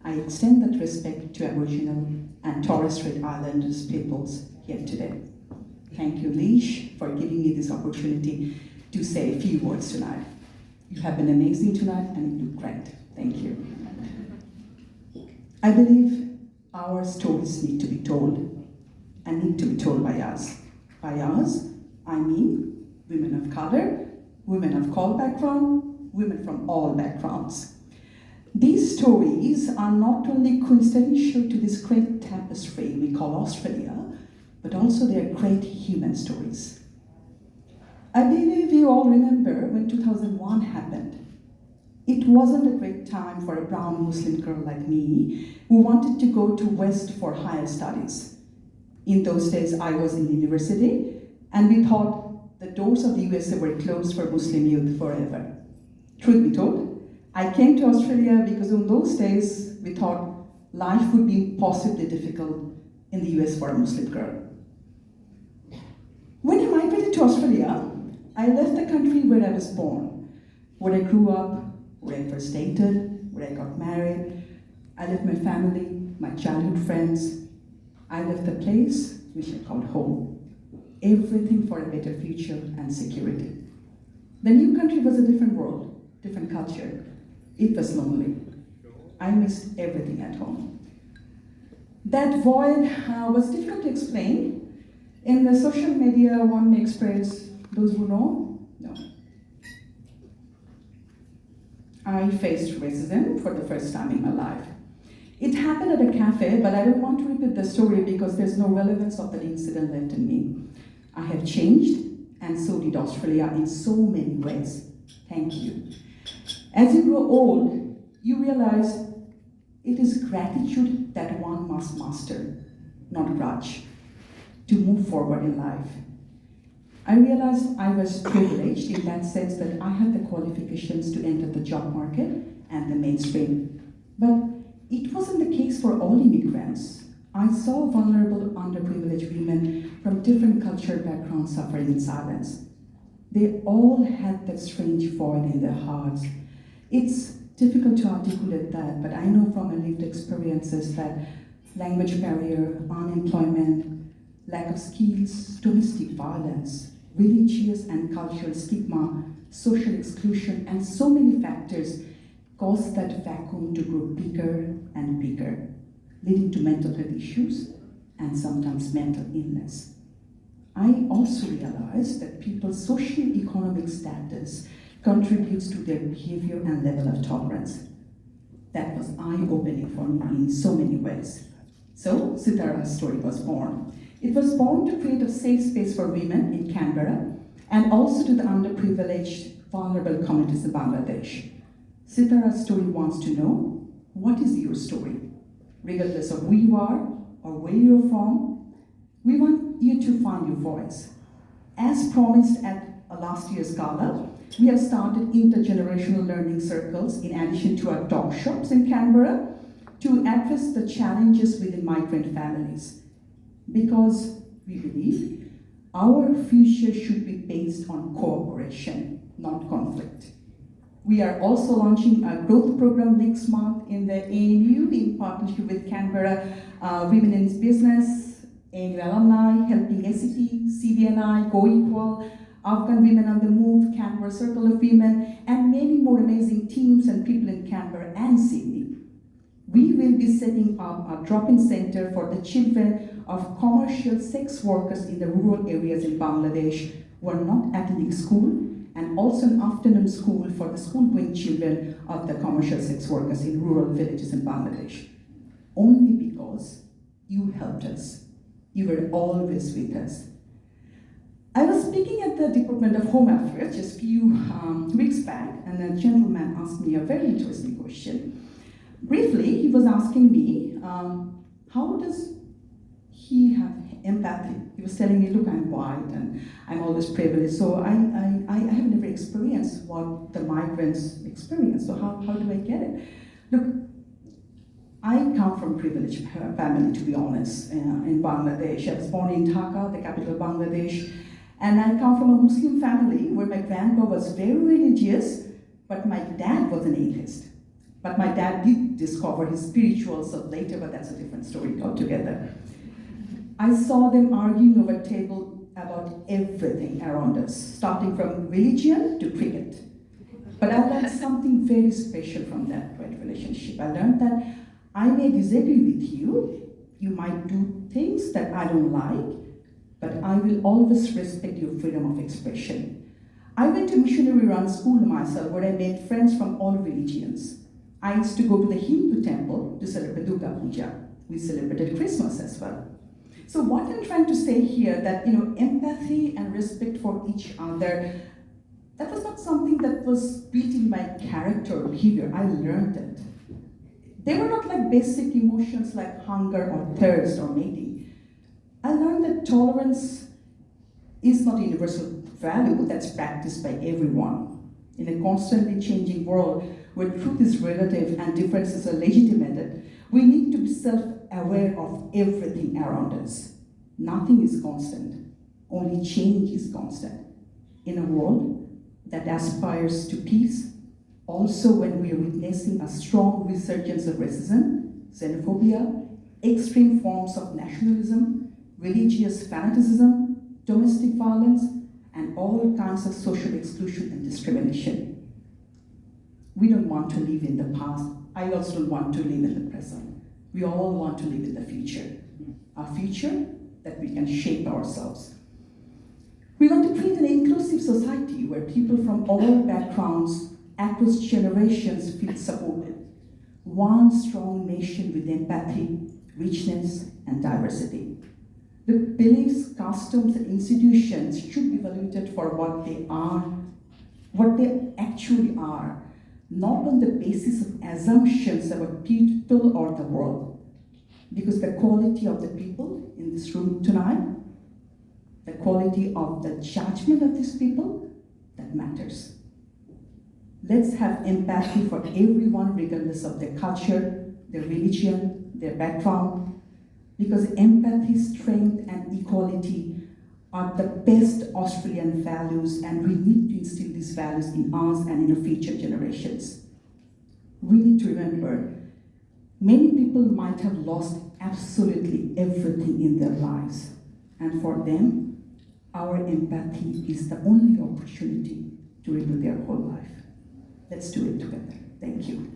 I extend that respect to Aboriginal and Torres Strait Islanders peoples here today. Thank you, Leash, for giving me this opportunity to say a few words tonight. You have been amazing tonight and you look great. Thank you. I believe our stories need to be told and need to be told by us. By us, I mean women of color, women of all background, women from all backgrounds. These stories are not only coincidental to this great tapestry we call Australia, but also they are great human stories. I believe you all remember when 2001 happened. It wasn't a great time for a brown Muslim girl like me who wanted to go to West for higher studies. In those days, I was in university, and we thought the doors of the USA were closed for Muslim youth forever. Truth be told, I came to Australia because in those days, we thought life would be impossibly difficult in the US for a Muslim girl. When I migrated to Australia, I left the country where I was born, where I grew up, where I first dated, where I got married. I left my family, my childhood friends. I left the place which I called home. Everything for a better future and security. The new country was a different world, different culture. It was lonely. I missed everything at home. That void was difficult to explain. In the social media, one may express, those who know, no. I faced racism for the first time in my life. It happened at a cafe, but I don't want to repeat the story because there's no relevance of that incident left in me. I have changed, and so did Australia in so many ways. Thank you. As you grow old, you realize it is gratitude that one must master, not grudge, to move forward in life. I realized I was privileged in that sense that I had the qualifications to enter the job market and the mainstream. But it wasn't the case for all immigrants. I saw vulnerable, underprivileged women from different cultural backgrounds suffering in silence. They all had that strange void in their hearts. It's difficult to articulate that, but I know from my lived experiences that language barrier, unemployment, lack of skills, domestic violence, religious and cultural stigma, social exclusion, and so many factors cause that vacuum to grow bigger and bigger, leading to mental health issues and sometimes mental illness. I also realized that people's socio-economic status contributes to their behavior and level of tolerance. That was eye-opening for me in so many ways. So, Sitara's story was born. It was born to create a safe space for women in Canberra and also to the underprivileged, vulnerable communities in Bangladesh. Sitara's story wants to know, what is your story? Regardless of who you are or where you're from, we want you to find your voice. As promised at last year's Gala, we have started intergenerational learning circles in addition to our talk shops in Canberra to address the challenges within migrant families. Because we believe our future should be based on cooperation, not conflict. We are also launching a growth program next month in the ANU in partnership with Canberra Women in Business, ANU alumni, helping SET, CDNI, Go Equal, Afghan Women on the Move, Canberra Circle of Women, and many more amazing teams and people in Canberra and Sydney. We will be setting up a drop-in center for the children of commercial sex workers in the rural areas in Bangladesh who are not attending school, and also an afternoon school for the school-going children of the commercial sex workers in rural villages in Bangladesh. Only because you helped us. You were always with us. I was speaking at the Department of Home Affairs just a few weeks back, and a gentleman asked me a very interesting question. Briefly, he was asking me, how does he have empathy? He was telling me, look, I'm white and I'm always privileged, so I have never experienced what the migrants experience, so how do I get it? Look, I come from a privileged family, to be honest, in Bangladesh. I was born in Dhaka, the capital of Bangladesh, and I come from a Muslim family where my grandpa was very religious, but my dad was an atheist. But my dad did discover his spiritual self later, but that's a different story altogether. I saw them arguing over a table about everything around us, starting from religion to cricket. But I learned something very special from that relationship. I learned that I may disagree with you, you might do things that I don't like, but I will always respect your freedom of expression. I went to missionary-run school myself where I made friends from all religions. I used to go to the Hindu temple to celebrate Durga Puja. We celebrated Christmas as well. So what I'm trying to say here that empathy and respect for each other, that was not something that was built in my character or behavior. I learned it. They were not like basic emotions like hunger or thirst or mating. I learned that tolerance is not a universal value that's practiced by everyone. In a constantly changing world where truth is relative and differences are legitimated, we need to be self-aware of everything around us. Nothing is constant. Only change is constant. In a world that aspires to peace, also when we are witnessing a strong resurgence of racism, xenophobia, extreme forms of nationalism, religious fanaticism, domestic violence, and all kinds of social exclusion and discrimination. We don't want to live in the past. I also don't want to live in the present. We all want to live in the future. A future that we can shape ourselves. We want to create an inclusive society where people from all backgrounds, across generations feel supported. One strong nation with empathy, richness, and diversity. The beliefs, customs, and institutions should be evaluated for what they are, what they actually are, not on the basis of assumptions about people or the world. Because the quality of the people in this room tonight, the quality of the judgment of these people, that matters. Let's have empathy for everyone regardless of their culture, their religion, their background, because empathy, strength, and equality are the best Australian values, and we need to instill these values in us and in our future generations. We need to remember, many people might have lost absolutely everything in their lives, and for them, our empathy is the only opportunity to rebuild their whole life. Let's do it together. Thank you.